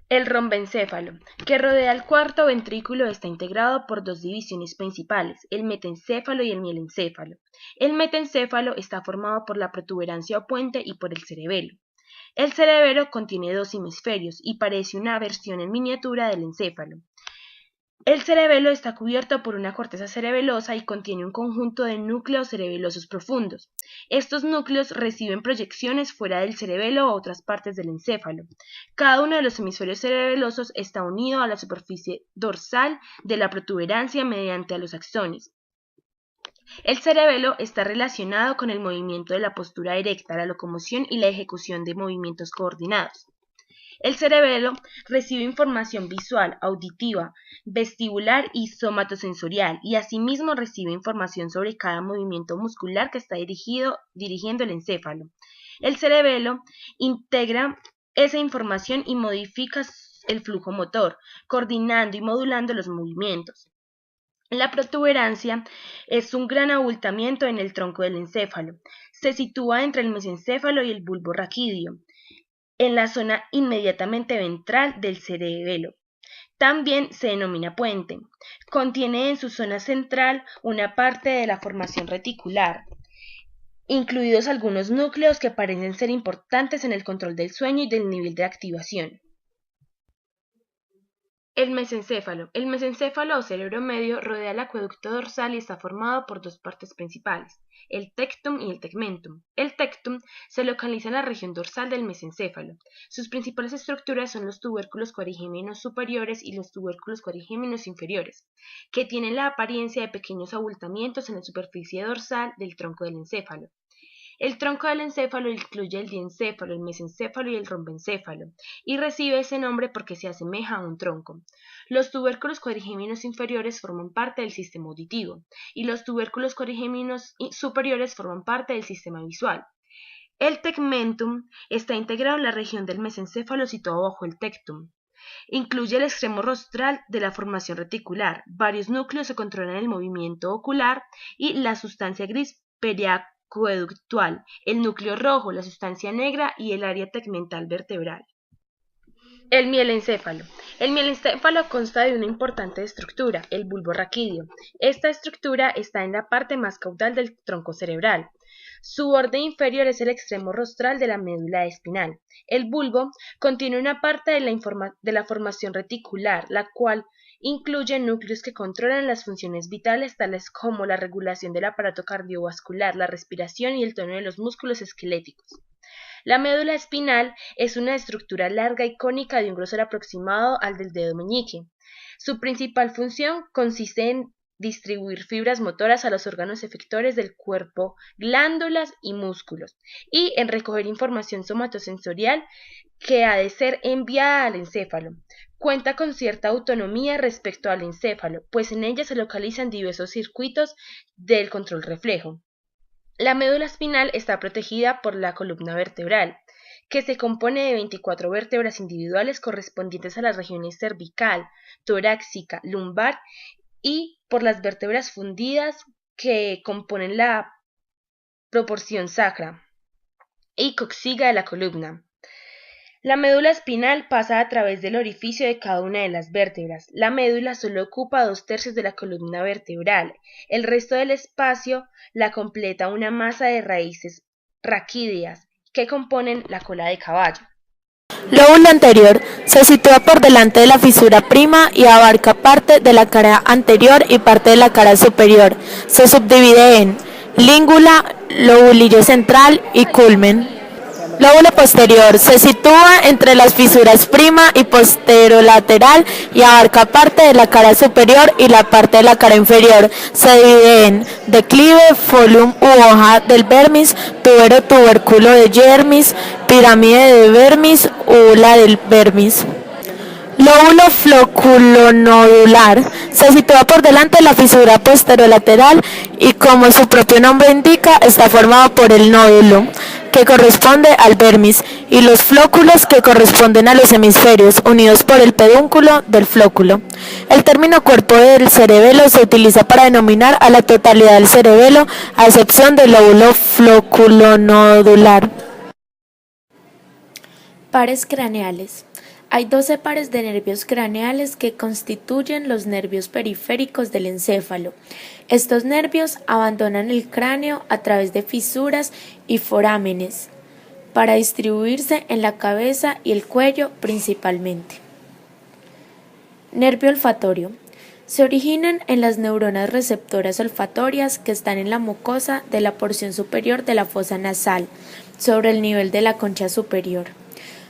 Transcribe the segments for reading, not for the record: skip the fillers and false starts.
El rombencéfalo, que rodea el cuarto ventrículo, está integrado por dos divisiones principales, el metencéfalo y el mielencéfalo. El metencéfalo está formado por la protuberancia o puente y por el cerebelo. El cerebelo contiene dos hemisferios y parece una versión en miniatura del encéfalo. El cerebelo está cubierto por una corteza cerebelosa y contiene un conjunto de núcleos cerebelosos profundos. Estos núcleos reciben proyecciones fuera del cerebelo o otras partes del encéfalo. Cada uno de los hemisferios cerebelosos está unido a la superficie dorsal de la protuberancia mediante los axones. El cerebelo está relacionado con el movimiento de la postura erecta, la locomoción y la ejecución de movimientos coordinados. El cerebelo recibe información visual, auditiva, vestibular y somatosensorial, y asimismo recibe información sobre cada movimiento muscular que está dirigiendo el encéfalo. El cerebelo integra esa información y modifica el flujo motor, coordinando y modulando los movimientos. La protuberancia es un gran abultamiento en el tronco del encéfalo. Se sitúa entre el mesencéfalo y el bulbo raquídeo, en la zona inmediatamente ventral del cerebelo. También se denomina puente. Contiene en su zona central una parte de la formación reticular, incluidos algunos núcleos que parecen ser importantes en el control del sueño y del nivel de activación. El mesencéfalo. El mesencéfalo o cerebro medio rodea el acueducto dorsal y está formado por dos partes principales, el tectum y el tegmentum. El tectum se localiza en la región dorsal del mesencéfalo. Sus principales estructuras son los tubérculos cuadrigéminos superiores y los tubérculos cuadrigéminos inferiores, que tienen la apariencia de pequeños abultamientos en la superficie dorsal del tronco del encéfalo. El tronco del encéfalo incluye el diencéfalo, el mesencéfalo y el rombencéfalo, y recibe ese nombre porque se asemeja a un tronco. Los tubérculos cuadrigéminos inferiores forman parte del sistema auditivo, y los tubérculos cuadrigéminos superiores forman parte del sistema visual. El tegmentum está integrado en la región del mesencéfalo situado bajo el tectum. Incluye el extremo rostral de la formación reticular, varios núcleos que controlan el movimiento ocular y la sustancia gris periaqueductual, el núcleo rojo, la sustancia negra y el área tegmental vertebral. El mielencéfalo. El mielencéfalo consta de una importante estructura, el bulbo raquídeo. Esta estructura está en la parte más caudal del tronco cerebral. Su borde inferior es el extremo rostral de la médula espinal. El bulbo contiene una parte de la formación reticular, la cual incluye núcleos que controlan las funciones vitales tales como la regulación del aparato cardiovascular, la respiración y el tono de los músculos esqueléticos. La médula espinal es una estructura larga y cónica de un grosor aproximado al del dedo meñique. Su principal función consiste en distribuir fibras motoras a los órganos efectores del cuerpo, glándulas y músculos, y en recoger información somatosensorial que ha de ser enviada al encéfalo. Cuenta con cierta autonomía respecto al encéfalo, pues en ella se localizan diversos circuitos del control reflejo. La médula espinal está protegida por la columna vertebral, que se compone de 24 vértebras individuales correspondientes a las regiones cervical, torácica, lumbar y por las vértebras fundidas que componen la proporción sacra y coxiga de la columna. La médula espinal pasa a través del orificio de cada una de las vértebras. La médula solo ocupa 2/3 de la columna vertebral. El resto del espacio la completa una masa de raíces raquídeas que componen la cola de caballo. Lóbulo anterior se sitúa por delante de la fisura prima y abarca parte de la cara anterior y parte de la cara superior. Se subdivide en língula, lobulillo central y culmen. Lóbulo posterior se sitúa entre las fisuras prima y posterolateral y abarca parte de la cara superior y la parte de la cara inferior. Se divide en declive, folium u hoja del vermis, tubero tubérculo de vermis, pirámide de vermis, úvula del vermis. Lóbulo floculonodular se sitúa por delante de la fisura posterolateral y, como su propio nombre indica, está formado por el nódulo, que corresponde al vermis, y los flóculos, que corresponden a los hemisferios, unidos por el pedúnculo del flóculo. El término cuerpo del cerebelo se utiliza para denominar a la totalidad del cerebelo, a excepción del lóbulo floculonodular. Pares craneales. Hay 12 pares de nervios craneales que constituyen los nervios periféricos del encéfalo. Estos nervios abandonan el cráneo a través de fisuras y forámenes para distribuirse en la cabeza y el cuello principalmente. Nervio olfatorio. Se originan en las neuronas receptoras olfatorias que están en la mucosa de la porción superior de la fosa nasal, sobre el nivel de la concha superior.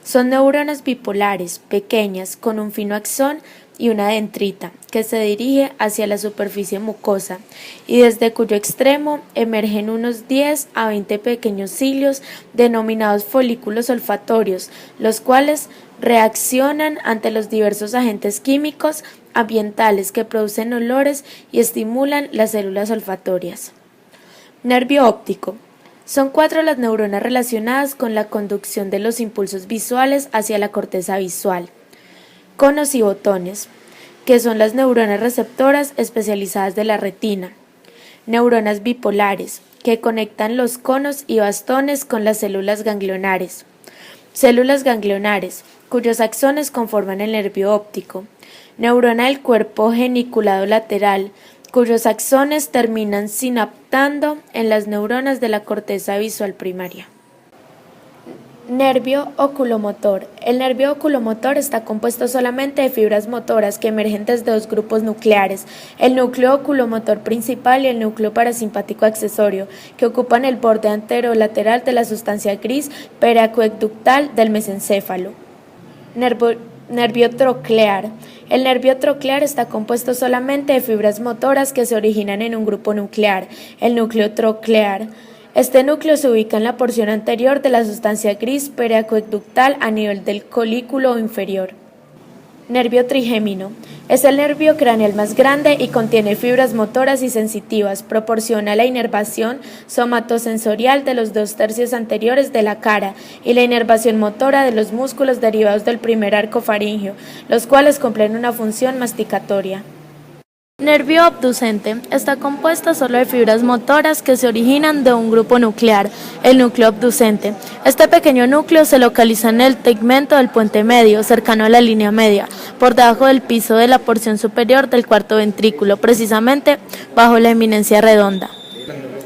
Son neuronas bipolares, pequeñas, con un fino axón y una dendrita, que se dirige hacia la superficie mucosa y desde cuyo extremo emergen unos 10 a 20 pequeños cilios denominados folículos olfatorios, los cuales reaccionan ante los diversos agentes químicos ambientales que producen olores y estimulan las células olfatorias. Nervio óptico. Son 4 las neuronas relacionadas con la conducción de los impulsos visuales hacia la corteza visual. Conos y botones, que son las neuronas receptoras especializadas de la retina. Neuronas bipolares, que conectan los conos y bastones con las células ganglionares. Células ganglionares, cuyos axones conforman el nervio óptico. Neurona del cuerpo geniculado lateral, cuyos axones terminan sinaptando en las neuronas de la corteza visual primaria. Nervio oculomotor. El nervio oculomotor está compuesto solamente de fibras motoras que emergen desde 2 grupos nucleares, el núcleo oculomotor principal y el núcleo parasimpático accesorio, que ocupan el borde anterolateral de la sustancia gris periaqueductal del mesencéfalo. Nervio troclear. El nervio troclear está compuesto solamente de fibras motoras que se originan en un grupo nuclear, el núcleo troclear. Este núcleo se ubica en la porción anterior de la sustancia gris periaqueductal a nivel del colículo inferior. Nervio trigémino. Es el nervio craneal más grande y contiene fibras motoras y sensitivas. Proporciona la inervación somatosensorial de los 2/3 anteriores de la cara y la inervación motora de los músculos derivados del primer arco faríngeo, los cuales cumplen una función masticatoria. Nervio abducente. Está compuesto solo de fibras motoras que se originan de un grupo nuclear, el núcleo abducente. Este pequeño núcleo se localiza en el tegmento del puente medio, cercano a la línea media, por debajo del piso de la porción superior del cuarto ventrículo, precisamente bajo la eminencia redonda.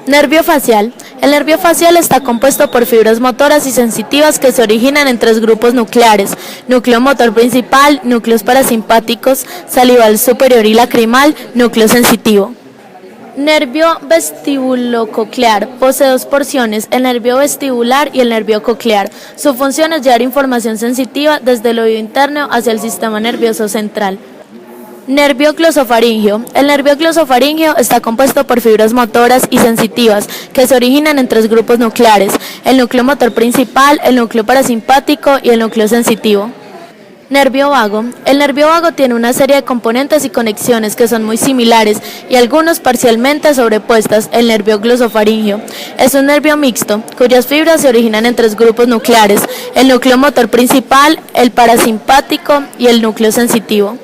Nervio facial. El nervio facial está compuesto por fibras motoras y sensitivas que se originan en 3 grupos nucleares: núcleo motor principal, núcleos parasimpáticos, salival superior y lacrimal, núcleo sensitivo. Nervio vestibulococlear. Posee 2 porciones, el nervio vestibular y el nervio coclear. Su función es llevar información sensitiva desde el oído interno hacia el sistema nervioso central. Nervio glosofaríngeo. El nervio glosofaríngeo está compuesto por fibras motoras y sensitivas que se originan en 3 grupos nucleares: el núcleo motor principal, el núcleo parasimpático y el núcleo sensitivo. Nervio vago. El nervio vago tiene una serie de componentes y conexiones que son muy similares y algunos parcialmente sobrepuestas. El nervio glosofaríngeo es un nervio mixto cuyas fibras se originan en 3 grupos nucleares: el núcleo motor principal, el parasimpático y el núcleo sensitivo.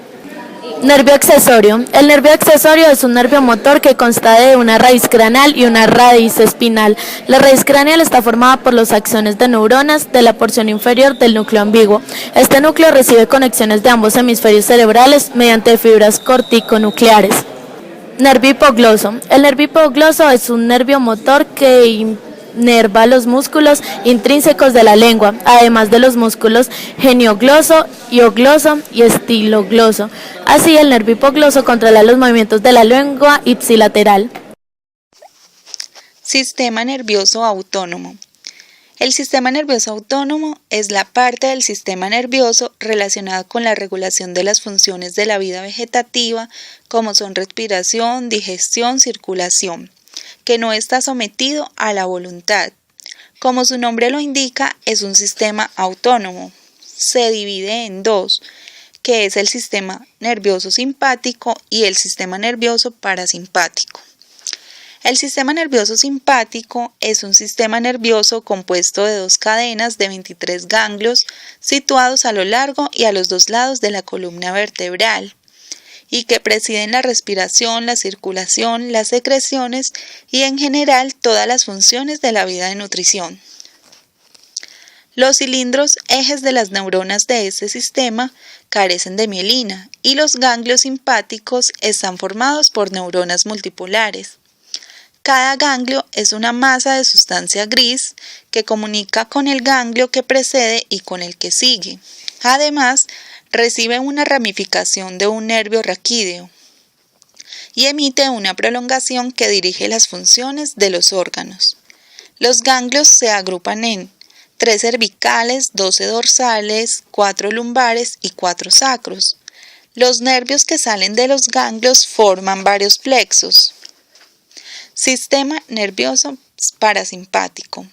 Nervio accesorio. El nervio accesorio es un nervio motor que consta de una raíz craneal y una raíz espinal. La raíz craneal está formada por los axones de neuronas de la porción inferior del núcleo ambiguo. Este núcleo recibe conexiones de ambos hemisferios cerebrales mediante fibras corticonucleares. Nervio hipogloso. El nervio hipogloso es un nervio motor que inerva los músculos intrínsecos de la lengua, además de los músculos geniogloso, hiogloso y estilogloso. Así, el nervio hipogloso controla los movimientos de la lengua ipsilateral. Sistema nervioso autónomo. El sistema nervioso autónomo es la parte del sistema nervioso relacionada con la regulación de las funciones de la vida vegetativa, como son respiración, digestión, circulación, que no está sometido a la voluntad. Como su nombre lo indica, es un sistema autónomo. Se divide en 2, que es el sistema nervioso simpático y el sistema nervioso parasimpático. El sistema nervioso simpático es un sistema nervioso compuesto de 2 cadenas de 23 ganglios situados a lo largo y a los 2 lados de la columna vertebral, y que presiden la respiración, la circulación, las secreciones y en general todas las funciones de la vida de nutrición. Los cilindros ejes de las neuronas de este sistema carecen de mielina y los ganglios simpáticos están formados por neuronas multipolares. Cada ganglio es una masa de sustancia gris que comunica con el ganglio que precede y con el que sigue. Además, recibe una ramificación de un nervio raquídeo y emite una prolongación que dirige las funciones de los órganos. Los ganglios se agrupan en 3 cervicales, 12 dorsales, 4 lumbares y 4 sacros. Los nervios que salen de los ganglios forman varios plexos. Sistema nervioso parasimpático.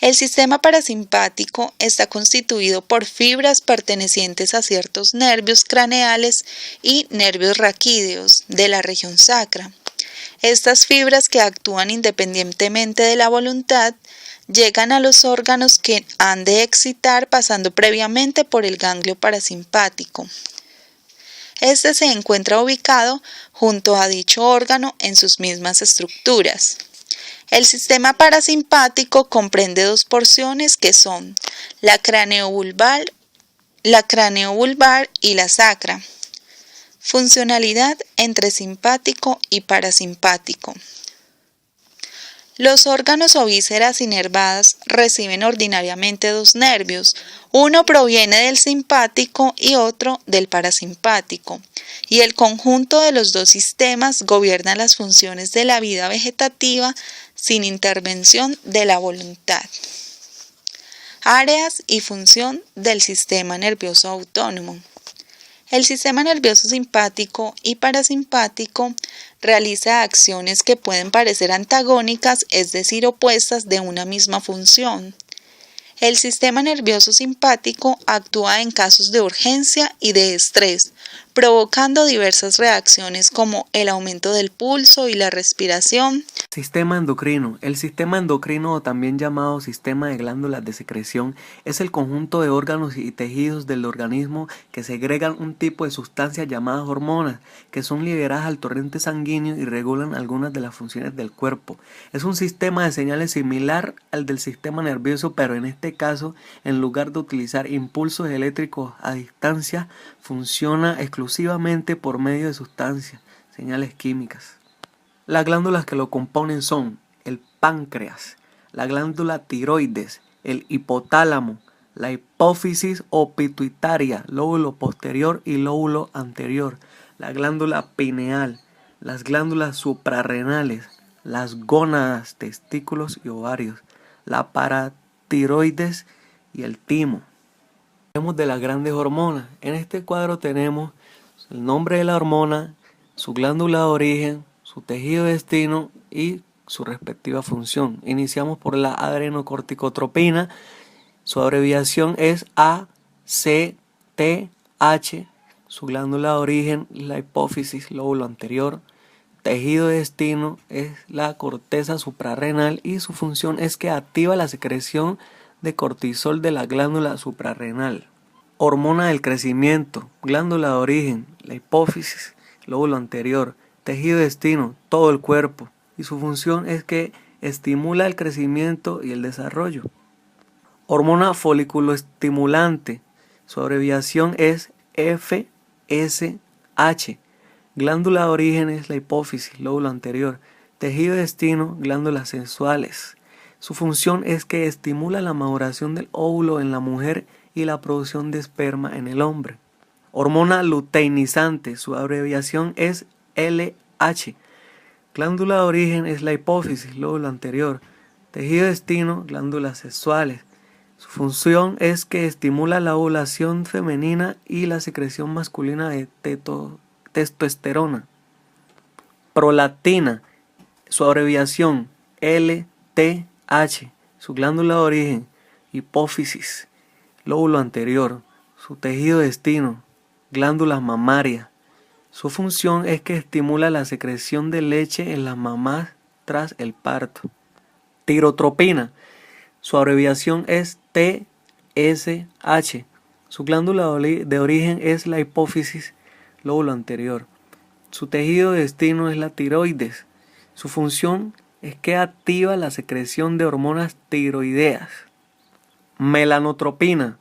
El sistema parasimpático está constituido por fibras pertenecientes a ciertos nervios craneales y nervios raquídeos de la región sacra. Estas fibras, que actúan independientemente de la voluntad, llegan a los órganos que han de excitar pasando previamente por el ganglio parasimpático. Este se encuentra ubicado junto a dicho órgano en sus mismas estructuras. El sistema parasimpático comprende 2 porciones que son la craneovulvar y la sacra. Funcionalidad entre simpático y parasimpático. Los órganos o vísceras inervadas reciben ordinariamente 2 nervios. Uno proviene del simpático y otro del parasimpático, y el conjunto de los 2 sistemas gobierna las funciones de la vida vegetativa sin intervención de la voluntad. Áreas y función del sistema nervioso autónomo. El sistema nervioso simpático y parasimpático realiza acciones que pueden parecer antagónicas, es decir, opuestas de una misma función. El sistema nervioso simpático actúa en casos de urgencia y de estrés, provocando diversas reacciones como el aumento del pulso y la respiración. Sistema endocrino. El sistema endocrino, o también llamado sistema de glándulas de secreción, es el conjunto de órganos y tejidos del organismo que segregan un tipo de sustancias llamadas hormonas, que son liberadas al torrente sanguíneo y regulan algunas de las funciones del cuerpo. Es un sistema de señales similar al del sistema nervioso, pero en este caso, en lugar de utilizar impulsos eléctricos a distancia, funciona exclusivamente por medio de sustancias, señales químicas. Las glándulas que lo componen son el páncreas, la glándula tiroides, el hipotálamo, la hipófisis o pituitaria, lóbulo posterior y lóbulo anterior, la glándula pineal, las glándulas suprarrenales, las gónadas, testículos y ovarios, la paratiroides y el timo. Hablemos de las grandes hormonas. En este cuadro tenemos el nombre de la hormona, su glándula de origen, su tejido de destino y su respectiva función. Iniciamos por la adrenocorticotropina. Su abreviación es ACTH. Su glándula de origen, la hipófisis, lóbulo anterior. Tejido de destino es la corteza suprarrenal y su función es que activa la secreción de cortisol de la glándula suprarrenal. Hormona del crecimiento, glándula de origen, la hipófisis, lóbulo anterior. Tejido de destino, todo el cuerpo, y su función es que estimula el crecimiento y el desarrollo. Hormona foliculoestimulante, su abreviación es FSH. Glándula de origen es la hipófisis, lóbulo anterior. Tejido de destino, glándulas sexuales. Su función es que estimula la maduración del óvulo en la mujer y la producción de esperma en el hombre. Hormona luteinizante, su abreviación es LH. Glándula de origen es la hipófisis, lóbulo anterior. Tejido de destino, glándulas sexuales. Su función es que estimula la ovulación femenina y la secreción masculina de testosterona. Prolactina, su abreviación LTH. Su glándula de origen, hipófisis, lóbulo anterior. Su tejido de destino, glándulas mamarias. Su función es que estimula la secreción de leche en las mamás tras el parto. Tirotropina, su abreviación es TSH. Su glándula de origen es la hipófisis, lóbulo anterior. Su tejido de destino es la tiroides. Su función es que activa la secreción de hormonas tiroideas. Melanotropina,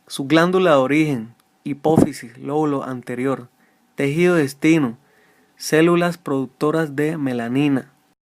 su glándula de origen, hipófisis, lóbulo anterior, tejido destino, células productoras de melanina.